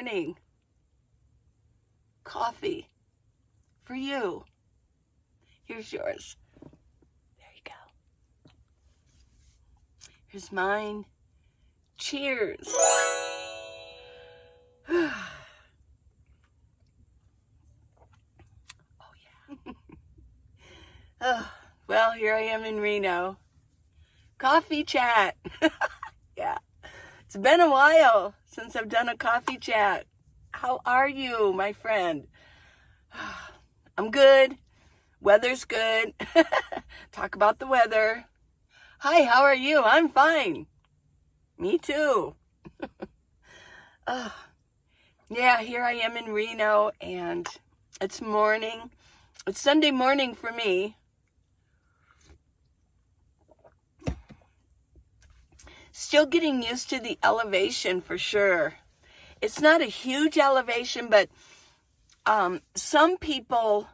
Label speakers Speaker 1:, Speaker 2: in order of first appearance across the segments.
Speaker 1: morning coffee for you. Here's yours. There you go. Here's mine. Cheers. Oh, yeah. Oh, well, here I am in Reno. Coffee chat. Yeah. It's been a while since I've done a coffee chat. How are you, my friend? I'm good. Weather's good. Talk about the weather. Hi, how are you? I'm fine. Me too. Yeah, here I am in Reno, and it's morning. It's Sunday morning for me. Still getting used to the elevation for sure. It's not a huge elevation, but some people,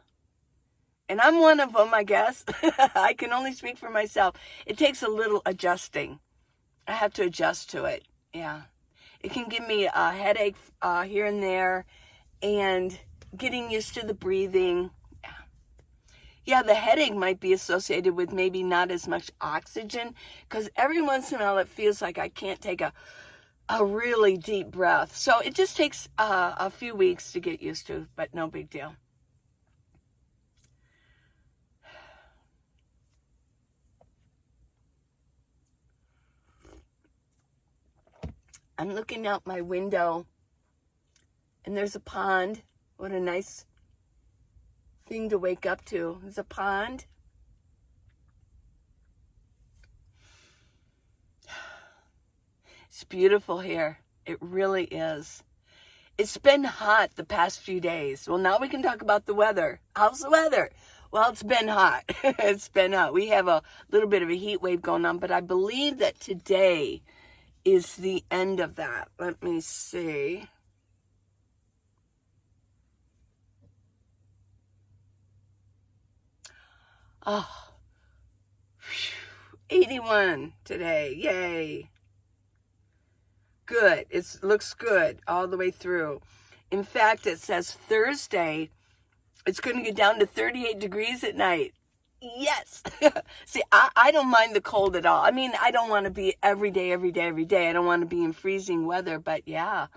Speaker 1: and I'm one of them, I guess. I can only speak for myself. It takes a little adjusting. I have to adjust to it. Yeah. It can give me a headache here and there, and getting used to the breathing. Yeah, the headache might be associated with maybe not as much oxygen, because every once in a while it feels like I can't take a really deep breath. So it just takes a few weeks to get used to, but no big deal. I'm looking out my window, and there's a pond. What a nice thing to wake up to. There's a pond. It's beautiful here. It really is. It's been hot the past few days. Well, now we can talk about the weather. How's the weather? Well, it's been hot. It's been hot. We have a little bit of a heat wave going on, but I believe that today is the end of that. Let me see. Oh, 81 today. Yay. Good. It looks good all the way through. In fact, it says Thursday, it's going to get down to 38 degrees at night. Yes. See, I don't mind the cold at all. I mean, I don't want to be every day. I don't want to be in freezing weather, but yeah,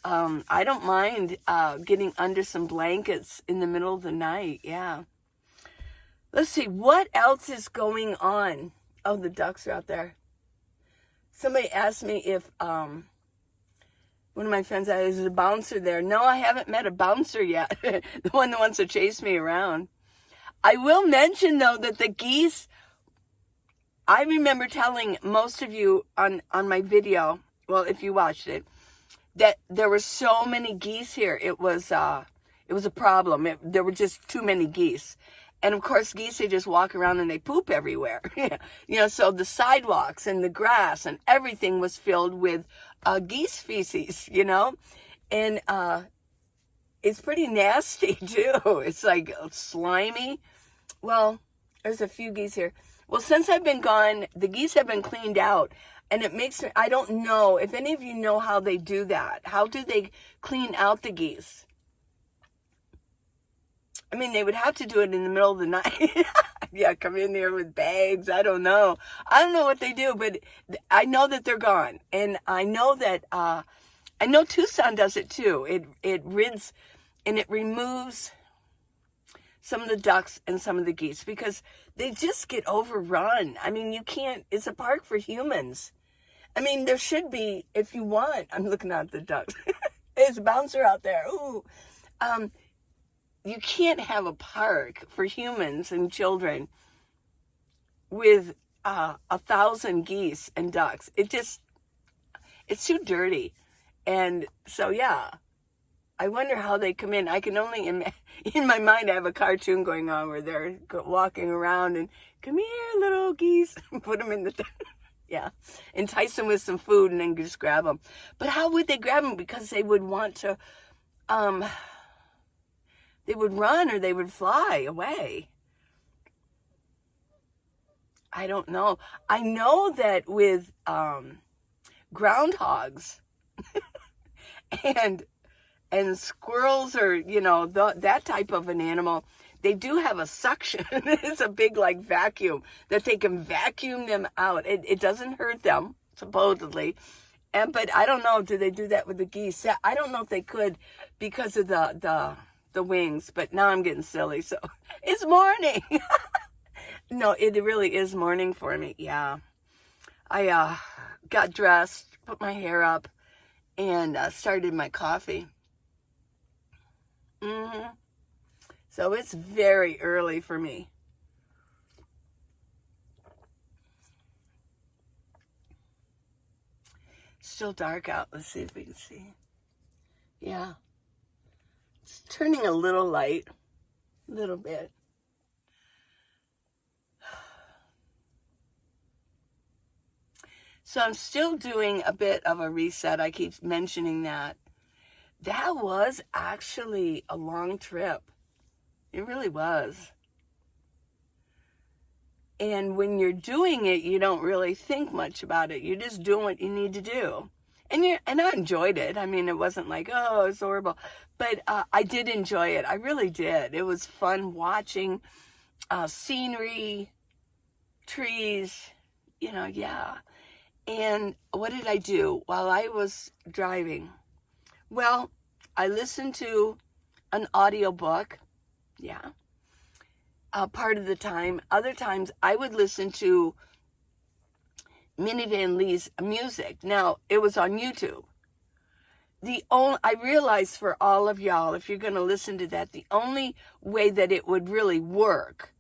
Speaker 1: I don't mind getting under some blankets in the middle of the night. Yeah. Let's see, what else is going on? Oh, the ducks are out there. Somebody asked me if, one of my friends said, is a bouncer there? No, I haven't met a bouncer yet. The one that wants to chase me around. I will mention, though, that the geese, I remember telling most of you on my video, well, if you watched it, that there were so many geese here. It was a problem. There were just too many geese. And of course, geese, they just walk around and they poop everywhere. So the sidewalks and the grass and everything was filled with geese feces, and it's pretty nasty too. It's like slimy. Well, there's a few geese here. Well, since I've been gone, the geese have been cleaned out, and it makes me, I don't know if any of you know how they do that. How do they clean out the geese? I mean, they would have to do it in the middle of the night. Yeah, come in here with bags. I don't know. I don't know what they do, but I know that they're gone. And I know that, I know Tucson does it too. It rids and it removes some of the ducks and some of the geese because they just get overrun. I mean, you can't, it's a park for humans. I mean, there should be, if you want, I'm looking at the ducks. There's a bouncer out there. Ooh. You can't have a park for humans and children with 1,000 geese and ducks. It's too dirty. And so, yeah, I wonder how they come in. I can only, in my mind, I have a cartoon going on where they're walking around and, come here, little geese, put them in the, yeah, entice them with some food and then just grab them. But how would they grab them? Because they would want to, they would run or they would fly away. I don't know. I know that with groundhogs and And squirrels are, you know, that type of an animal, they do have a suction. It's a big, like, vacuum that they can vacuum them out. It doesn't hurt them, supposedly. But I don't know, do they do that with the geese? I don't know if they could because of the wings, but now I'm getting silly. So it's morning. No, it really is morning for me. Yeah. I got dressed, put my hair up, and started my coffee. So it's very early for me. Still dark out. Let's see if we can see. Yeah. It's turning a little light. A little bit. So I'm still doing a bit of a reset. I keep mentioning that. That was actually a long trip. It really was. And when you're doing it, you don't really think much about it. You're just doing what you need to do. And I enjoyed it. I mean, it wasn't like, oh, it's horrible. But I did enjoy it. I really did. It was fun watching scenery, trees, you know, yeah. And what did I do while I was driving? Well, I listened to an audiobook, yeah, part of the time. Other times I would listen to Minivan Lee's music. Now, it was on YouTube. I realized for all of y'all, if you're going to listen to that, the only way that it would really work,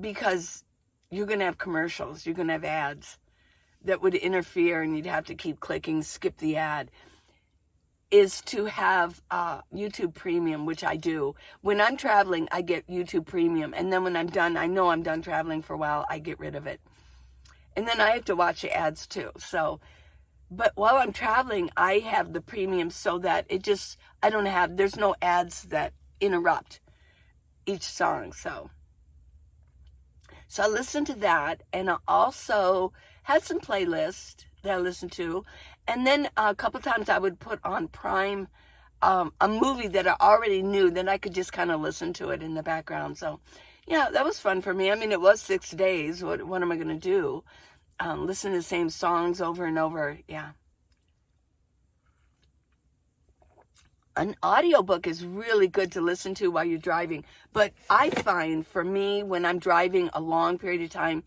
Speaker 1: because you're going to have commercials, you're going to have ads that would interfere and you'd have to keep clicking, skip the ad, is to have YouTube Premium, which I do. When I'm traveling, I get YouTube Premium. And then when I'm done, I know I'm done traveling for a while, I get rid of it. And then I have to watch the ads too. So, but while I'm traveling, I have the Premium so that there's no ads that interrupt each song. So I listened to that, and I also had some playlists that I listened to. And then a couple times I would put on Prime a movie that I already knew, then I could just kind of listen to it in the background. So, yeah, that was fun for me. I mean, it was 6 days. What am I going to do? Listen to the same songs over and over. Yeah. An audiobook is really good to listen to while you're driving. But I find, for me, when I'm driving a long period of time,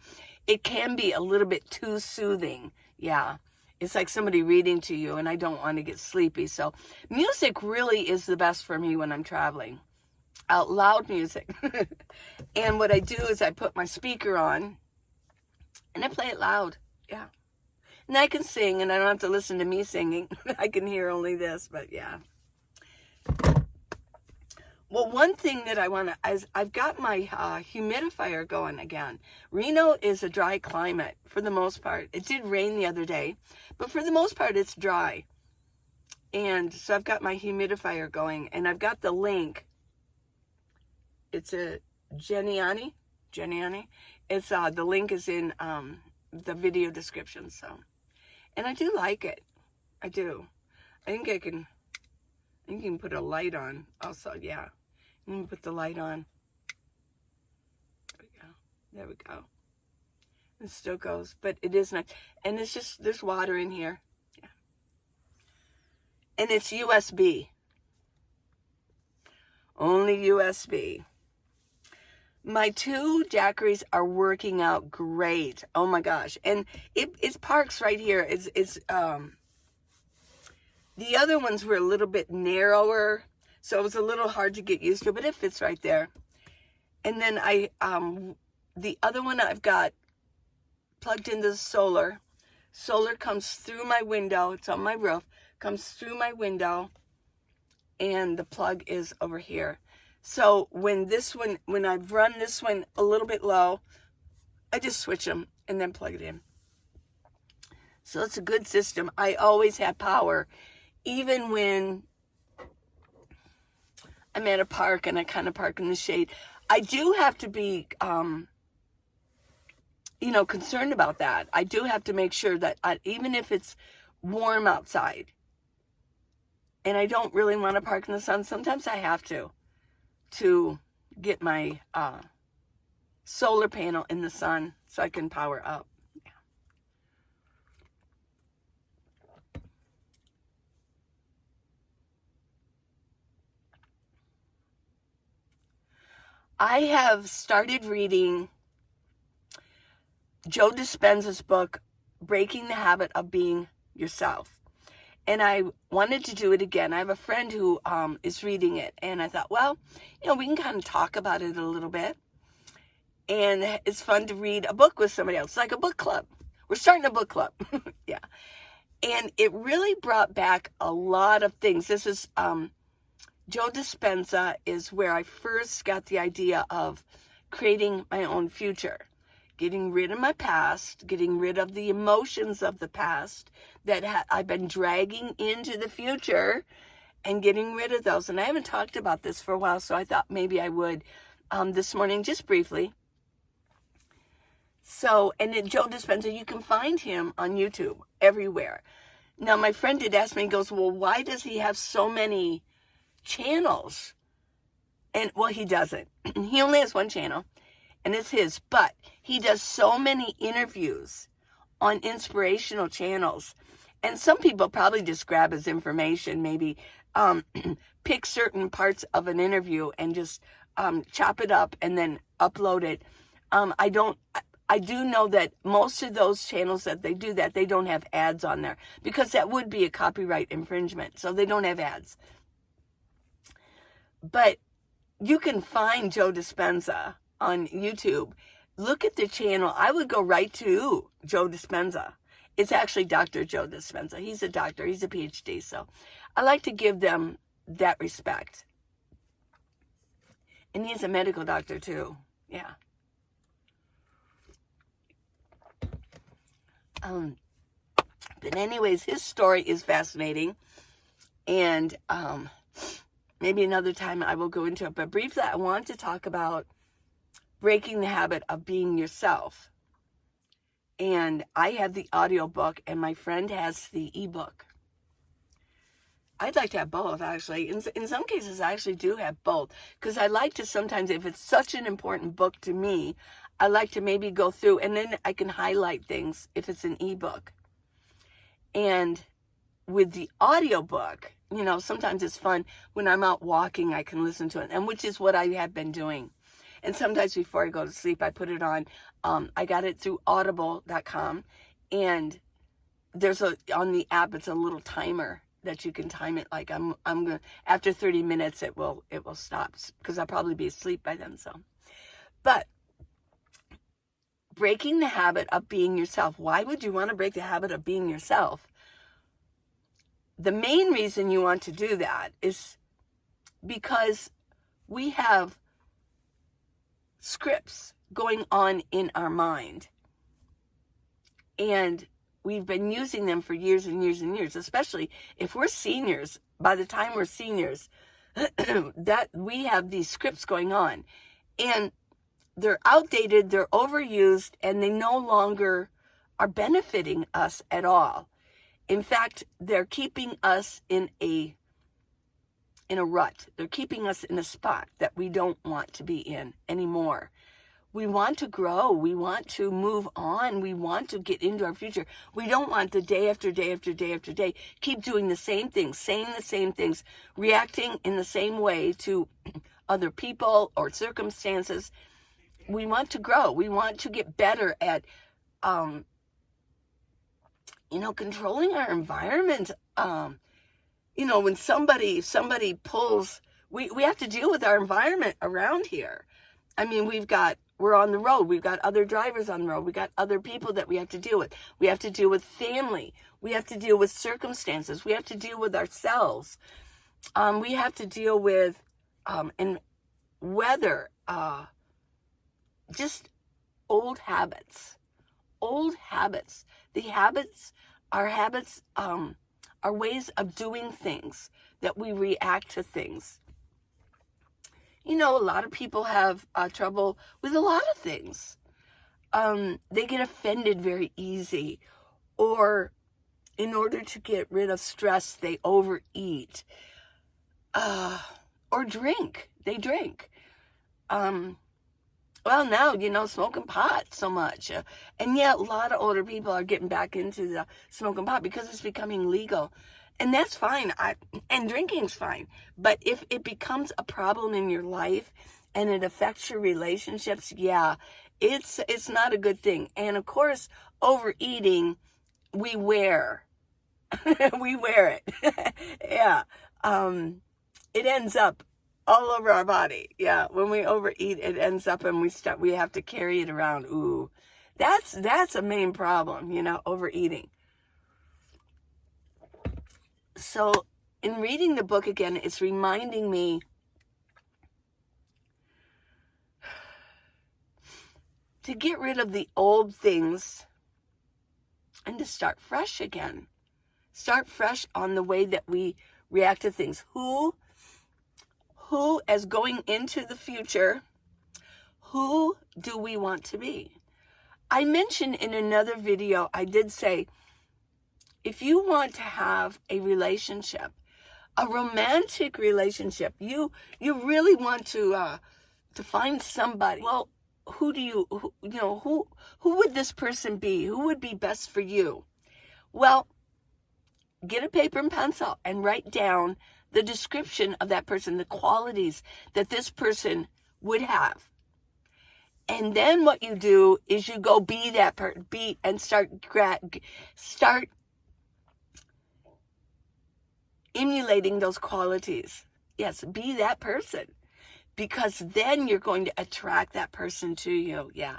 Speaker 1: it can be a little bit too soothing. Yeah. It's like somebody reading to you, and I don't want to get sleepy. So music really is the best for me when I'm traveling. Out loud music. And what I do is I put my speaker on, and I play it loud. Yeah. And I can sing, and I don't have to listen to me singing. I can hear only this, but yeah. Well, one thing that I want to, is I've got my humidifier going again. Reno is a dry climate for the most part. It did rain the other day, but for the most part, it's dry. And so I've got my humidifier going, and I've got the link. It's a Geniani. It's the link is in the video description. So, and I do like it. I do. I think you can put a light on also, yeah. You can put the light on. There we go. It still goes, but it is nice. And it's just, there's water in here. Yeah. And it's USB. Only USB. My 2 Jackeries are working out great. Oh my gosh. And it parks right here. The other ones were a little bit narrower, so it was a little hard to get used to, but it fits right there. And then the other one I've got plugged into the solar. Solar comes through my window. It's on my roof. Comes through my window, and the plug is over here. So when I've run this one a little bit low, I just switch them and then plug it in. So it's a good system. I always have power. Even when I'm at a park and I kind of park in the shade, I do have to be, concerned about that. I do have to make sure that even if it's warm outside, and I don't really want to park in the sun. Sometimes I have to get my solar panel in the sun so I can power up. Yeah. I have started reading Joe Dispenza's book, Breaking the Habit of Being Yourself. And I wanted to do it again. I have a friend who is reading it. And I thought, well, we can kind of talk about it a little bit. And it's fun to read a book with somebody else. It's like a book club. We're starting a book club. Yeah. And it really brought back a lot of things. This is Joe Dispenza is where I first got the idea of creating my own future. Getting rid of my past, getting rid of the emotions of the past that I've been dragging into the future, and getting rid of those. And I haven't talked about this for a while, so I thought maybe I would this morning, just briefly. So, and Joe Dispenza, you can find him on YouTube everywhere. Now, my friend did ask me, he goes, well, why does he have so many channels? And, well, he doesn't. He only has one channel. And it's his, but he does so many interviews on inspirational channels. And some people probably just grab his information, maybe pick certain parts of an interview and just chop it up and then upload it. I do know that most of those channels that they do that, they don't have ads on there, because that would be a copyright infringement. So they don't have ads. But you can find Joe Dispenza on YouTube. Look at the channel. I would go right to Joe Dispenza. It's actually Dr. Joe Dispenza. He's a doctor. He's a PhD. So I like to give them that respect. And he's a medical doctor too. Yeah. But anyways, his story is fascinating. And maybe another time I will go into it. But briefly, I want to talk about breaking the habit of being yourself. And I have the audiobook and my friend has the ebook. I'd like to have both, actually. In some cases, I actually do have both. Because I like to sometimes, if it's such an important book to me, I like to maybe go through and then I can highlight things if it's an ebook. And with the audiobook, sometimes it's fun. When I'm out walking, I can listen to it. And which is what I have been doing. And sometimes before I go to sleep, I put it on. I got it through audible.com. And there's on the app, it's a little timer that you can time it. Like I'm going to, after 30 minutes, it will stop, because I'll probably be asleep by then. So, but breaking the habit of being yourself. Why would you want to break the habit of being yourself? The main reason you want to do that is because we have scripts going on in our mind. And we've been using them for years and years and years, especially if we're seniors. By the time we're seniors, that we have these scripts going on. And they're outdated, they're overused, and they no longer are benefiting us at all. In fact, they're keeping us in a rut. They're keeping us in a spot that we don't want to be in anymore. We want to grow. We want to move on. We want to get into our future. We don't want to day after day after day after day keep doing the same things, saying the same things, reacting in the same way to other people or circumstances. We want to grow. We want to get better at, controlling our environment. When somebody pulls, we have to deal with our environment around here. I mean, we're on the road. We've got other drivers on the road. We got other people that we have to deal with. We have to deal with family. We have to deal with circumstances. We have to deal with ourselves. We have to deal with, and weather, just old habits. The habits are ways of doing things, that we react to things. A lot of people have trouble with a lot of things. They get offended very easy, or in order to get rid of stress, they overeat, or drink. They drink. Well, now, smoking pot so much. And yet, a lot of older people are getting back into the smoking pot because it's becoming legal. And that's fine. And drinking's fine. But if it becomes a problem in your life and it affects your relationships, yeah, it's not a good thing. And of course, overeating, we wear. We wear it. Yeah. It ends up all over our body. Yeah, when we overeat, it ends up and we have to carry it around. Ooh, that's a main problem, overeating. So in reading the book again, it's reminding me to get rid of the old things and to start fresh again. Start fresh on the way that we react to things. Who, as going into the future, who do we want to be? I mentioned in another video, I did say, if you want to have a relationship, a romantic relationship, you really want to find somebody. Well, who would this person be? Who would be best for you? Well, get a paper and pencil and write down the description of that person, the qualities that this person would have. And then what you do is you go be that person, and start emulating those qualities. Yes, be that person, because then you're going to attract that person to you. Yeah.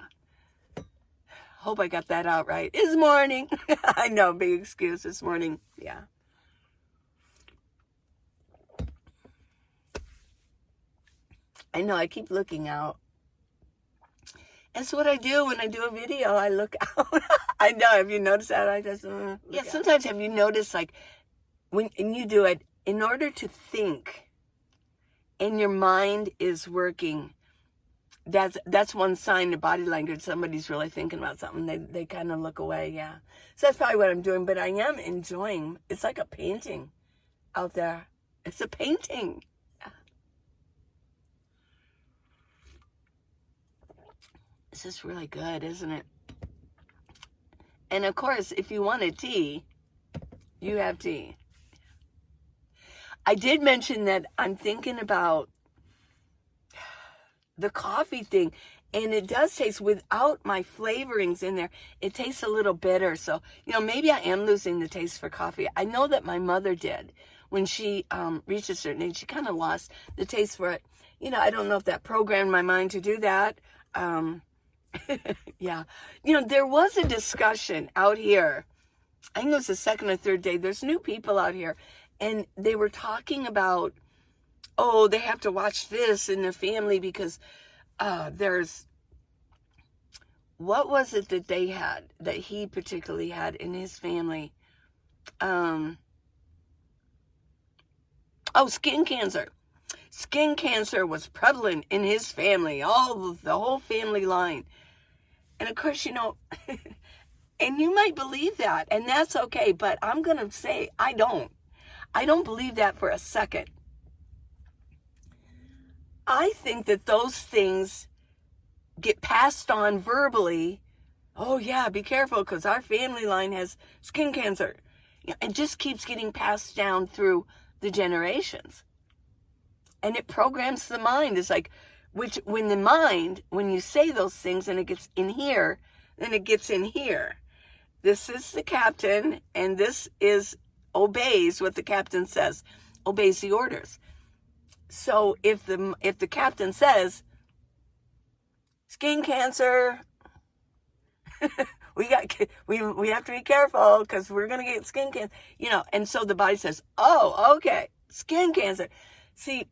Speaker 1: Hope I got that out right. It's morning. I know, big excuse this morning. Yeah. I know, I keep looking out. That's what I do when I do a video. I look out. I know, have you noticed that? I just yeah. Sometimes have you noticed, like, when you do it, in order to think, and your mind is working, that's one sign of body language. Somebody's really thinking about something. They kind of look away. Yeah. So that's probably what I'm doing. But I am enjoying. It's like a painting out there. It's a painting. This is really good, isn't it? And of course, if you want a tea, you have tea. I did mention that I'm thinking about the coffee thing, and it does taste, without my flavorings in there, it tastes a little bitter. So, maybe I am losing the taste for coffee. I know that my mother did. When she reached a certain age, she kind of lost the taste for it. I don't know if that programmed my mind to do that. Yeah. There was a discussion out here. I think it was the second or third day. There's new people out here, and they were talking about, they have to watch this in their family because what was it that they had, that he particularly had in his family? Skin cancer. Skin cancer was prevalent in his family, the whole family line. And of course, and you might believe that, and that's okay, but I'm going to say I don't believe that for a second. I think that those things get passed on verbally. Oh yeah, be careful because our family line has skin cancer. It just keeps getting passed down through the generations. And it programs the mind. It's like, when you say those things and it gets in here, then it gets in here. This is the captain, and this obeys what the captain says, obeys the orders. So if the captain says, skin cancer, we have to be careful because we're going to get skin cancer, and so the body says, oh, okay, skin cancer. See,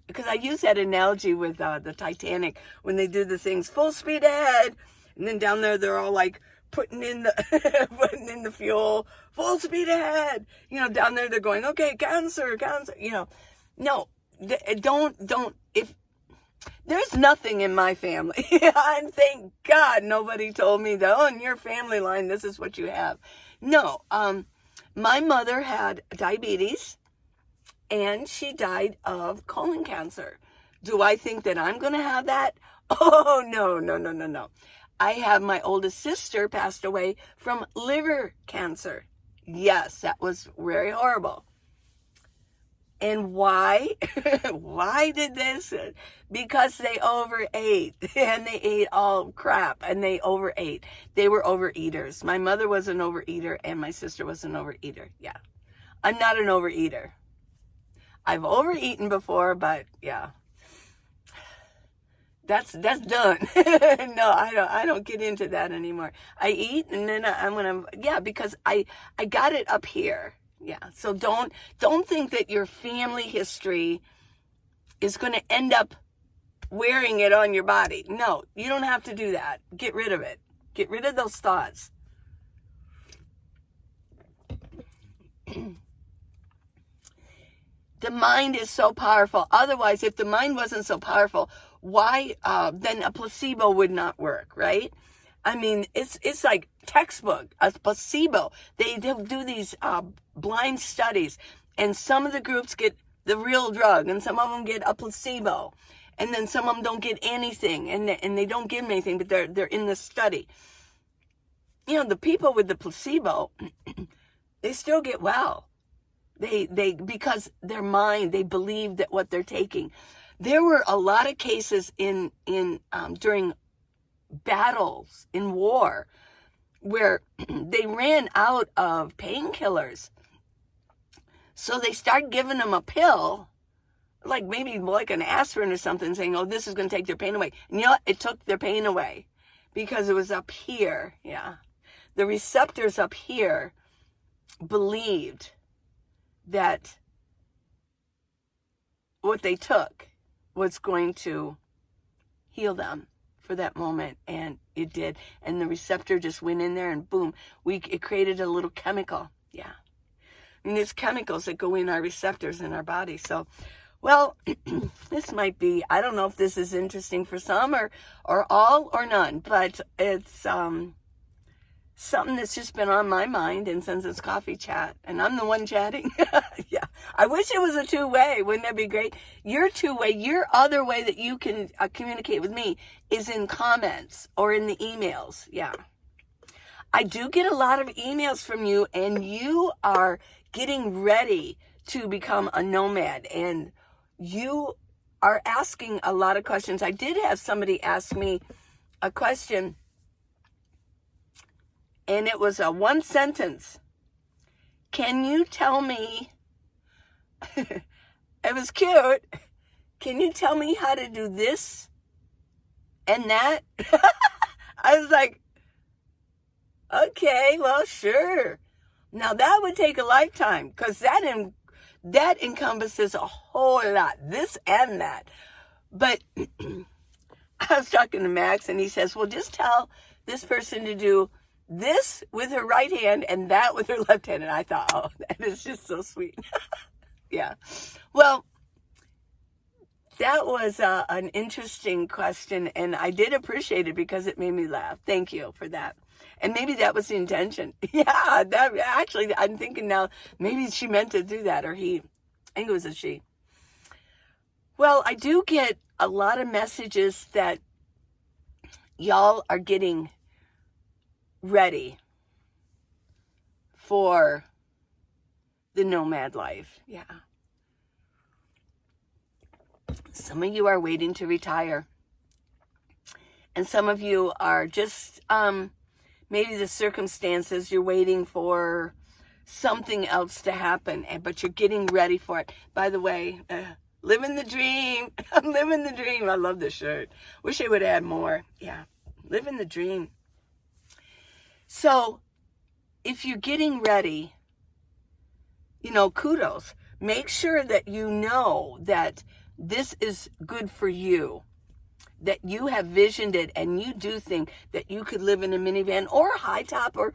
Speaker 1: because I use that analogy with the Titanic when they do the things full speed ahead, and then down there they're all like putting in the fuel, full speed ahead. Down there they're going, okay, cancer. No, don't. If there's nothing in my family, and thank God nobody told me that. Oh, in your family line, this is what you have. No, my mother had diabetes, and she died of colon cancer. Do I think that I'm going to have that? Oh, no, no, no, no, no. I have my oldest sister passed away from liver cancer. Yes, that was very horrible. And why? Why did this? Because they overate, and they ate all crap, and they overate. They were overeaters. My mother was an overeater, and my sister was an overeater. Yeah. I'm not an overeater. I've overeaten before, but yeah. That's done. No, I don't get into that anymore. I eat, and then because I got it up here. Yeah. So don't think that your family history is going to end up wearing it on your body. No, you don't have to do that. Get rid of it. Get rid of those thoughts. The mind is so powerful. Otherwise, if the mind wasn't so powerful, why then a placebo would not work, right? I mean, it's like textbook, a placebo. They do these blind studies, and some of the groups get the real drug, and some of them get a placebo, and then some of them don't get anything, and they don't give them anything, but they're in the study. You know, the people with the placebo, they still get well. They because their mind, they believe that what they're taking. There were a lot of cases in during battles in war where they ran out of painkillers. So they start giving them a pill, like maybe like an aspirin or something, saying, oh, this is going to take their pain away. And you know what? It took their pain away because it was up here. Yeah. The receptors up here believed that what they took was going to heal them for that moment, and it did. And the receptor just went in there, and boom, it created a little chemical. Yeah. And there's chemicals that go in our receptors in our body. So, well, this might be, I don't know if this is interesting for some or all or none, but it's something that's just been on my mind, and since it's coffee chat, and I'm the one chatting. Yeah. I wish it was a two-way. Wouldn't that be great? Your two-way, your other way that you can communicate with me is in comments or in the emails. Yeah. I do get a lot of emails from you, and you are getting ready to become a nomad, and you are asking a lot of questions. I did have somebody ask me a question, and it was a one sentence. Can you tell me, it was cute, can you tell me how to do this and that? I was like, okay, well, sure. Now that would take a lifetime, because that encompasses a whole lot, this and that. But I was talking to Max, and he says, well, just tell this person to do this with her right hand and that with her left hand. And I thought, oh, that is just so sweet. Yeah. Well, that was an interesting question, and I did appreciate it because it made me laugh. Thank you for that. And maybe that was the intention. Yeah, that actually, I'm thinking now, maybe she meant to do that, or he. I think it was a she. Well, I do get a lot of messages that y'all are getting ready for the nomad life. Yeah. Some of you are waiting to retire. And some of you are just, maybe the circumstances, you're waiting for something else to happen, but you're getting ready for it. By the way, living the dream. I'm living the dream. I love this shirt. Wish I would add more. Yeah. Living the dream. So, if you're getting ready, kudos. Make sure that you know that this is good for you, that you have visioned it, and you do think that you could live in a minivan or a high top or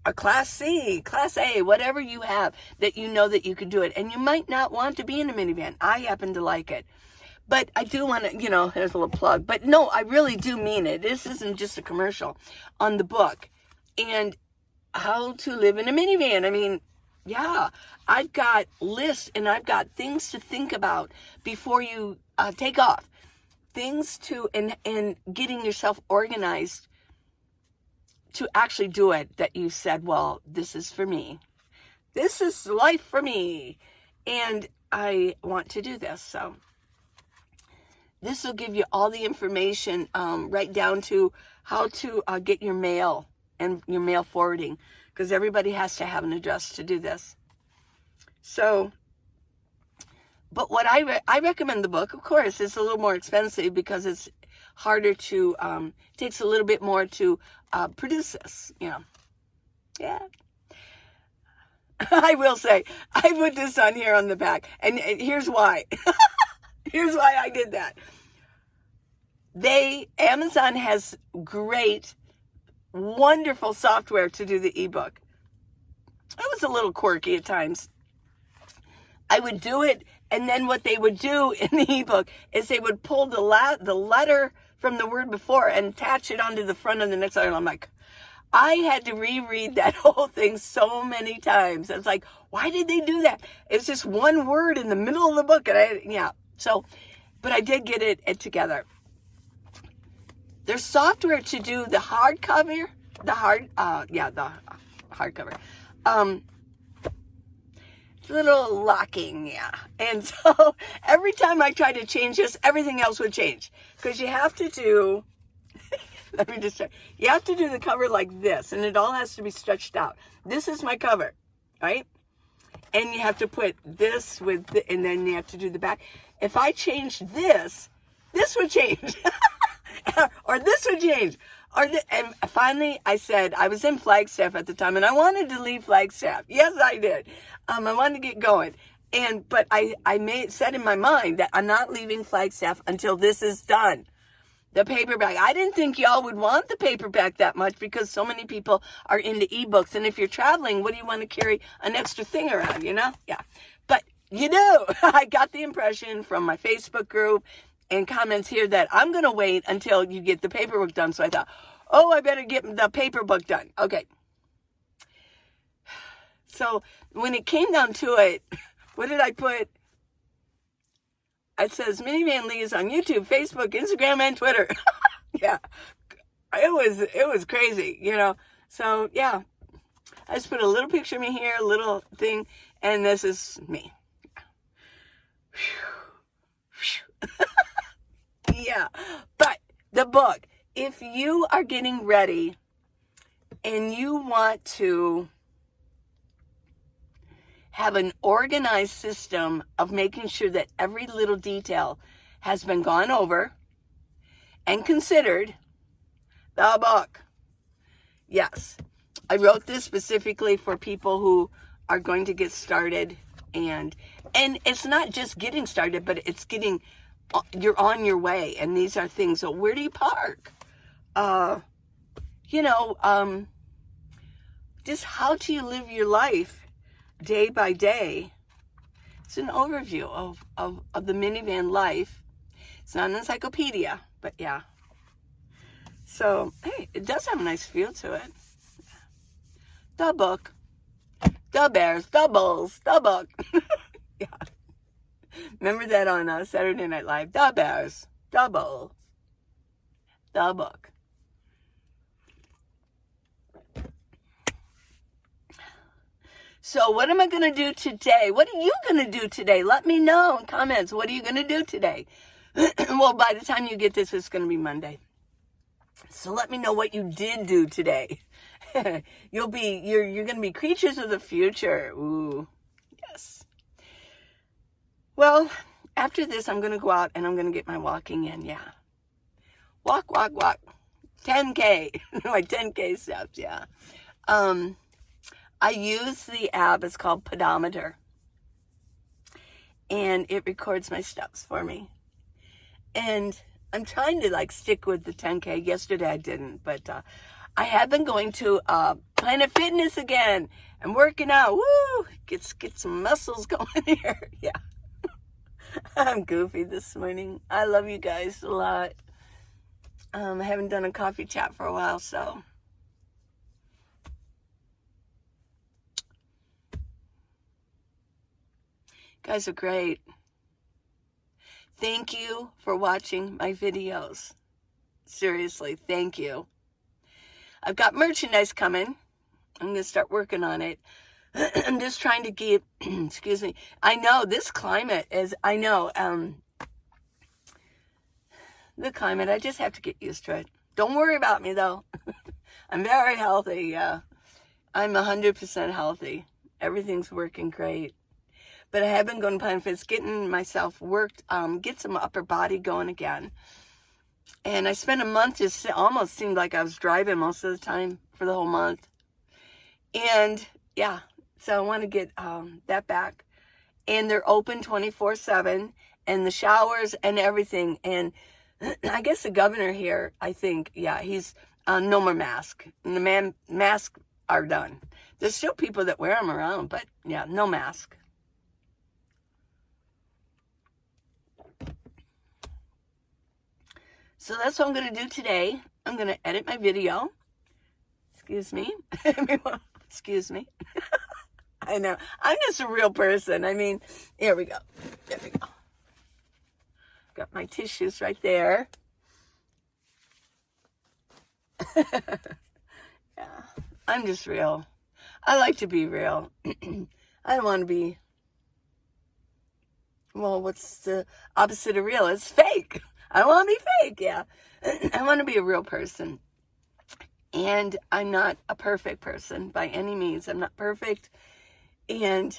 Speaker 1: a Class C, Class A, whatever you have, that you know that you could do it. And you might not want to be in a minivan. I happen to like it. But I do want to, here's a little plug. But no, I really do mean it. This isn't just a commercial on the book. And how to live in a minivan. I mean, yeah, I've got lists and I've got things to think about before you take off. Things to, and getting yourself organized to actually do it, that you said, well, this is for me. This is life for me. And I want to do this. So this will give you all the information, right down to how to get your mail and your mail forwarding, because everybody has to have an address to do this. So, but what I recommend the book, of course, it's a little more expensive because it's harder to, takes a little bit more to produce this, you know. Yeah. I will say, I put this on here on the back, and here's why. Here's why I did that. Amazon has great, wonderful software to do the ebook. It was a little quirky at times. I would do it, and then what they would do in the ebook is they would pull the letter from the word before and attach it onto the front of the next letter. And I'm like, I had to reread that whole thing so many times. I was like, why did they do that? It's just one word in the middle of the book. And but I did get it together. There's software to do the hardcover, the hardcover. Little locking, yeah. And so every time I tried to change this, everything else would change. Because you have to do, let me just check. You have to do the cover like this, and it all has to be stretched out. This is my cover, right? And you have to put this with, and then you have to do the back. If I change this would change. Or this would change. And finally, I said, I was in Flagstaff at the time, and I wanted to leave Flagstaff. Yes, I did. I wanted to get going. But I said in my mind that I'm not leaving Flagstaff until this is done. The paperback. I didn't think y'all would want the paperback that much because so many people are into ebooks. And if you're traveling, what do you want to carry an extra thing around, you know? Yeah. But you do. I got the impression from my Facebook group and comments here that I'm going to wait until you get the paperwork done. So I thought, oh, I better get the paper book done. Okay. So when it came down to it, what did I put? It says Minivan Lee is on YouTube, Facebook, Instagram, and Twitter. Yeah. It was crazy, you know. So yeah. I just put a little picture of me here, a little thing, and this is me. Yeah. But the book, if you are getting ready and you want to have an organized system of making sure that every little detail has been gone over and considered, the book. Yes. I wrote this specifically for people who are going to get started, and it's not just getting started, but it's you're on your way, and these are things. So where do you park? Just how do you live your life day by day? It's an overview of the minivan life. It's not an encyclopedia, but yeah. So, hey, it does have a nice feel to it. The book. The bears, the bulls, the book. Yeah. Remember that on Saturday Night Live? The bears, the bulls, the book. So what am I going to do today? What are you going to do today? Let me know in comments. What are you going to do today? Well, by the time you get this, it's going to be Monday. So let me know what you did do today. You're going to be creatures of the future. Ooh, yes. Well, after this, I'm going to go out and I'm going to get my walking in. Yeah. Walk. 10K. My 10K steps. Yeah. I use the app. It's called Pedometer. And it records my steps for me. And I'm trying to stick with the 10K. Yesterday I didn't, but I have been going to Planet Fitness again. I'm working out. Woo! Get some muscles going here. Yeah. I'm goofy this morning. I love you guys a lot. I haven't done a coffee chat for a while, so. guys are great. Thank you for watching my videos. Seriously, thank you. I've got merchandise coming. I'm going to start working on it. I'm just trying to keep, excuse me. I know this climate is, the climate, I just have to get used to it. Don't worry about me though. I'm very healthy, yeah. I'm 100% healthy. Everything's working great. But I have been going to Planet Fitness, getting myself worked, get some upper body going again. And I spent a month, just almost seemed like I was driving most of the time for the whole month. And yeah, so I want to get that back. And they're open 24/7, and the showers and everything. And I guess the governor here, I think, yeah, he's no more mask. And the masks are done. There's still people that wear them around, but yeah, no mask. So that's what I'm going to do today. I'm going to edit my video. Excuse me. Excuse me. I know. I'm just a real person. I mean, here we go. There we go. Got my tissues right there. Yeah. I'm just real. I like to be real. I don't want to be, well, what's the opposite of real? It's fake. I don't want to be fake, yeah. I want to be a real person. And I'm not a perfect person by any means. I'm not perfect. And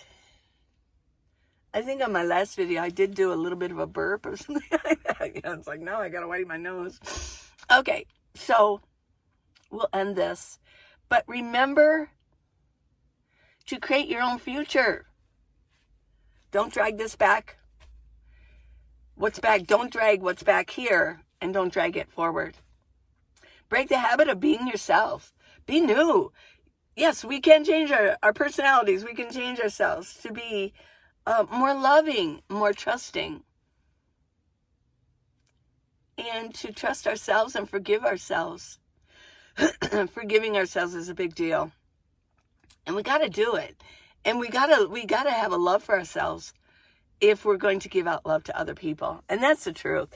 Speaker 1: I think on my last video, I did do a little bit of a burp or something like that. Yeah, it's like, no, I got to wipe my nose. Okay, so we'll end this. But remember to create your own future. Don't drag this back. What's back, don't drag what's back here, and don't drag it forward. Break the habit of being yourself. Be new. Yes, we can change our personalities. We can change ourselves to be more loving, more trusting. And to trust ourselves and forgive ourselves. Forgiving ourselves is a big deal. And we got to do it. And we got to have a love for ourselves if we're going to give out love to other people. And that's the truth.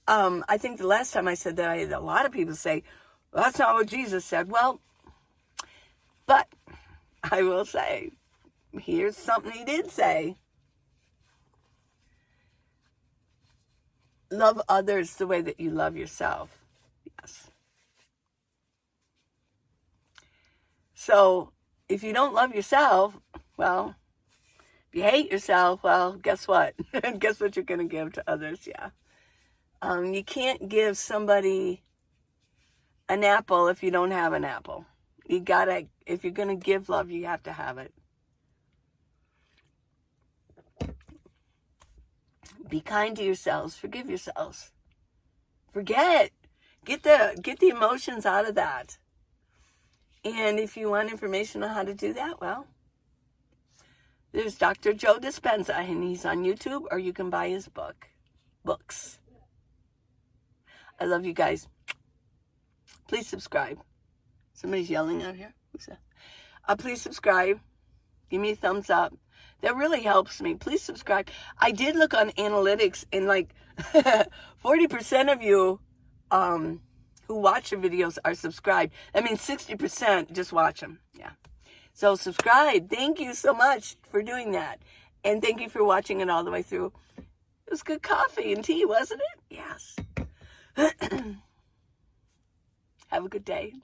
Speaker 1: I think the last time I said that, I had a lot of people say, well, that's not what Jesus said. Well, but I will say, here's something he did say. Love others the way that you love yourself. Yes. So, if you don't love yourself, well, if you hate yourself, well, guess what? Guess what you're going to give to others, yeah. You can't give somebody an apple if you don't have an apple. You gotta, if you're going to give love, you have to have it. Be kind to yourselves. Forgive yourselves. Forget. Get the emotions out of that. And if you want information on how to do that, well, there's Dr. Joe Dispenza, and he's on YouTube, or you can buy his books. I love you guys. Please subscribe. Somebody's yelling out here. Who's that? Please subscribe. Give me a thumbs up. That really helps me. Please subscribe. I did look on analytics, and like 40% of you who watch the videos are subscribed. I mean, 60% just watch them. Yeah. So subscribe. Thank you so much for doing that. And thank you for watching it all the way through. It was good coffee and tea, wasn't it? Yes. Have a good day.